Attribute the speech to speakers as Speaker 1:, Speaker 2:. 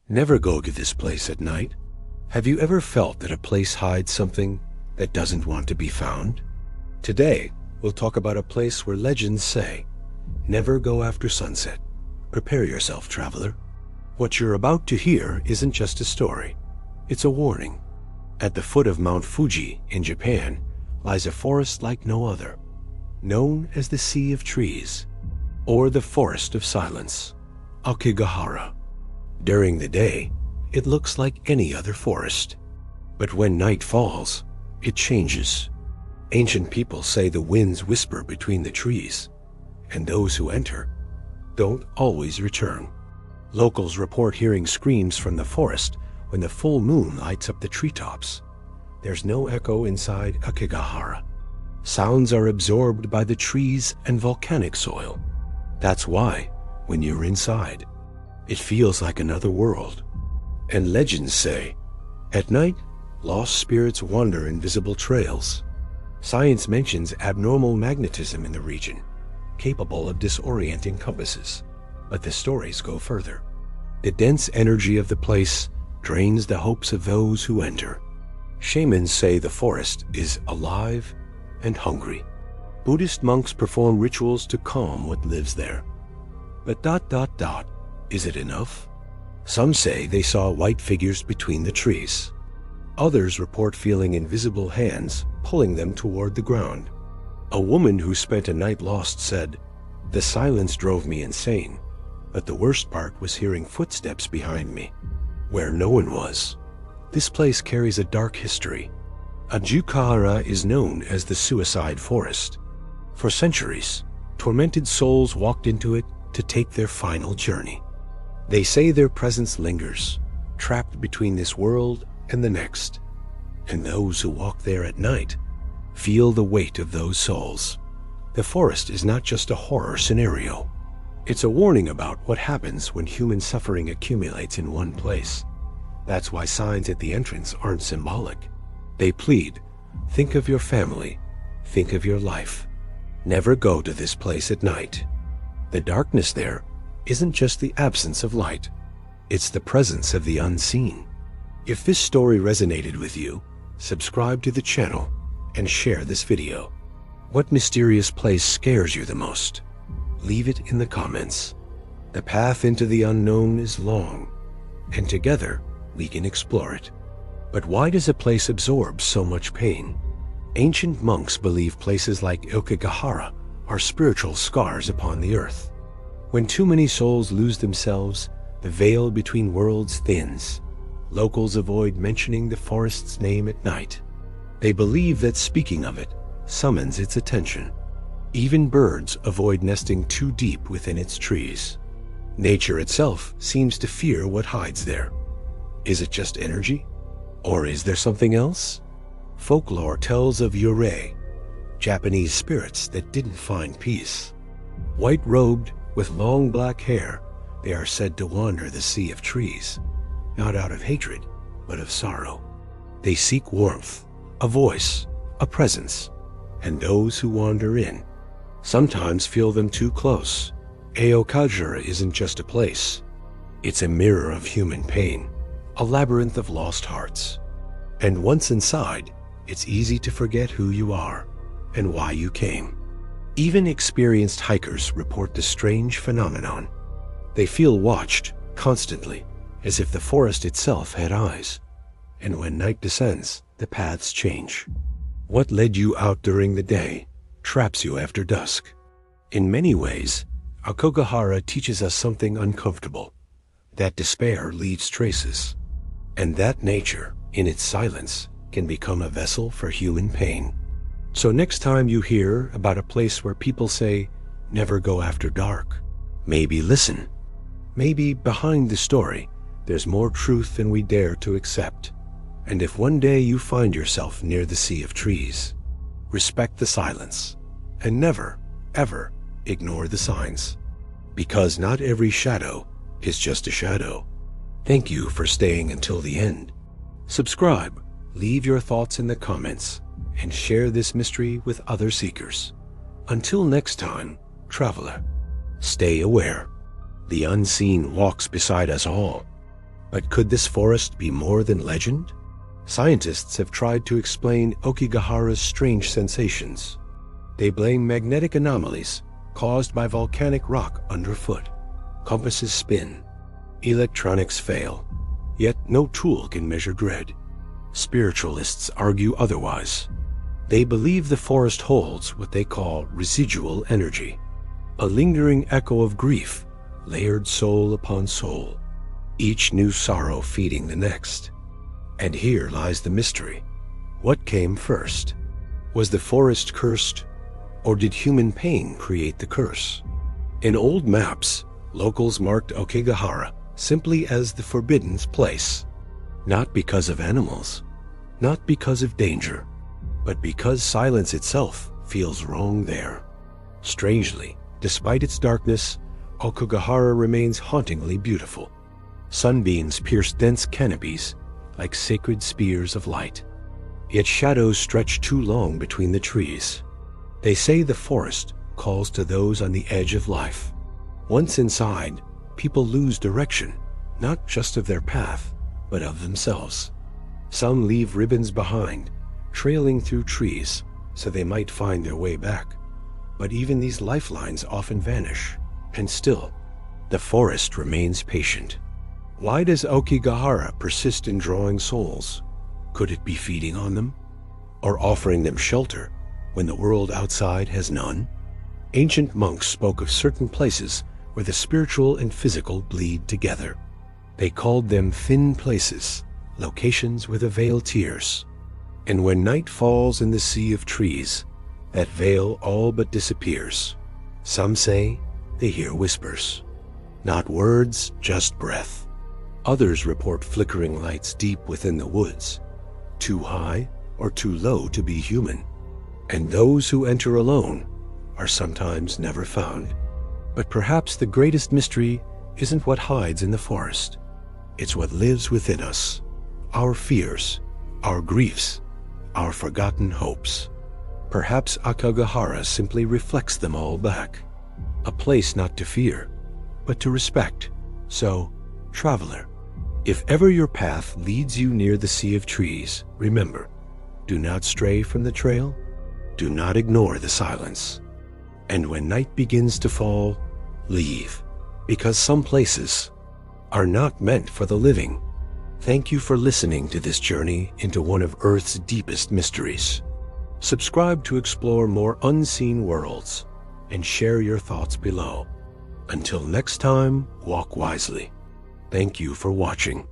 Speaker 1: Never go to this place at night. Have you ever felt that a place hides something that doesn't want to be found? Today, we'll talk about a place where legends say, never go after sunset. Prepare yourself, traveler. What you're about to hear isn't just a story. It's a warning. At the foot of Mount Fuji in Japan lies a forest like no other, known as the Sea of Trees, or the Forest of Silence, Aokigahara. During the day, it looks like any other forest. But when night falls, it changes. Ancient people say the winds whisper between the trees, and those who enter don't always return. Locals report hearing screams from the forest when the full moon lights up the treetops. There's no echo inside Aokigahara. Sounds are absorbed by the trees and volcanic soil. That's why, when you're inside, it feels like another world. And legends say, at night, lost spirits wander invisible trails. Science mentions abnormal magnetism in the region, capable of disorienting compasses. But the stories go further. The dense energy of the place drains the hopes of those who enter. Shamans say the forest is alive and hungry. Buddhist monks perform rituals to calm what lives there. But ... is it enough? Some say they saw white figures between the trees. Others report feeling invisible hands pulling them toward the ground. A woman who spent a night lost said, "The silence drove me insane, but the worst part was hearing footsteps behind me, where no one was." This place carries a dark history. Aokigahara is known as the Suicide Forest. For centuries, tormented souls walked into it to take their final journey. They say their presence lingers, trapped between this world and the next. And those who walk there at night feel the weight of those souls. The forest is not just a horror scenario. It's a warning about what happens when human suffering accumulates in one place. That's why signs at the entrance aren't symbolic. They plead, think of your family, think of your life. Never go to this place at night. The darkness there isn't just the absence of light. It's the presence of the unseen. If this story resonated with you, subscribe to the channel and share this video. What mysterious place scares you the most? Leave it in the comments. The path into the unknown is long, and together we can explore it. But why does a place absorb so much pain? Ancient monks believe places like Aokigahara are spiritual scars upon the earth. When too many souls lose themselves, the veil between worlds thins. Locals avoid mentioning the forest's name at night. They believe that speaking of it summons its attention. Even birds avoid nesting too deep within its trees. Nature itself seems to fear what hides there. Is it just energy? Or is there something else? Folklore tells of yurei, Japanese spirits that didn't find peace. White-robed, with long black hair, they are said to wander the Sea of Trees, not out of hatred, but of sorrow. They seek warmth, a voice, a presence, and those who wander in sometimes feel them too close. Aokigahara isn't just a place. It's a mirror of human pain, a labyrinth of lost hearts. And once inside, it's easy to forget who you are and why you came. Even experienced hikers report the strange phenomenon. They feel watched constantly, as if the forest itself had eyes. And when night descends, the paths change. What led you out during the day traps you after dusk. In many ways, Aokigahara teaches us something uncomfortable, that despair leaves traces, and that nature, in its silence, can become a vessel for human pain. So next time you hear about a place where people say, never go after dark, maybe listen. Maybe behind the story, there's more truth than we dare to accept. And if one day you find yourself near the Sea of Trees, respect the silence and never, ever ignore the signs. Because not every shadow is just a shadow. Thank you for staying until the end. Subscribe, leave your thoughts in the comments, and share this mystery with other seekers. Until next time, traveler, stay aware. The unseen walks beside us all, But could this forest be more than legend? Scientists have tried to explain Aokigahara's strange sensations. They blame magnetic anomalies caused by volcanic rock underfoot. Compasses spin. Electronics fail. Yet no tool can measure dread. Spiritualists argue otherwise. They believe the forest holds what they call residual energy, a lingering echo of grief, layered soul upon soul, each new sorrow feeding the next. And here lies the mystery. What came first? Was the forest cursed, or did human pain create the curse? In old maps, locals marked Aokigahara simply as the forbidden place, not because of animals, not because of danger, but because silence itself feels wrong there. Strangely, despite its darkness, Aokigahara remains hauntingly beautiful. Sunbeams pierce dense canopies like sacred spears of light. Yet shadows stretch too long between the trees. They say the forest calls to those on the edge of life. Once inside, people lose direction, not just of their path, but of themselves. Some leave ribbons behind, trailing through trees, so they might find their way back. But even these lifelines often vanish, and still, the forest remains patient. Why does Aokigahara persist in drawing souls? Could it be feeding on them, or offering them shelter when the world outside has none? Ancient monks spoke of certain places where the spiritual and physical bleed together. They called them thin places, locations where the veil tears. And when night falls in the sea of trees, that veil all but disappears. Some say they hear whispers. Not words, just breath. Others report flickering lights deep within the woods, too high or too low to be human. And those who enter alone are sometimes never found. But perhaps the greatest mystery isn't what hides in the forest. It's what lives within us, our fears, our griefs, our forgotten hopes. Perhaps Aokigahara simply reflects them all back. A place not to fear, but to respect. So, traveler, if ever your path leads you near the sea of trees, remember, do not stray from the trail, do not ignore the silence. And when night begins to fall, leave, because some places are not meant for the living. Thank you for listening to this journey into one of Earth's deepest mysteries. Subscribe to explore more unseen worlds and share your thoughts below. Until next time, walk wisely. Thank you for watching.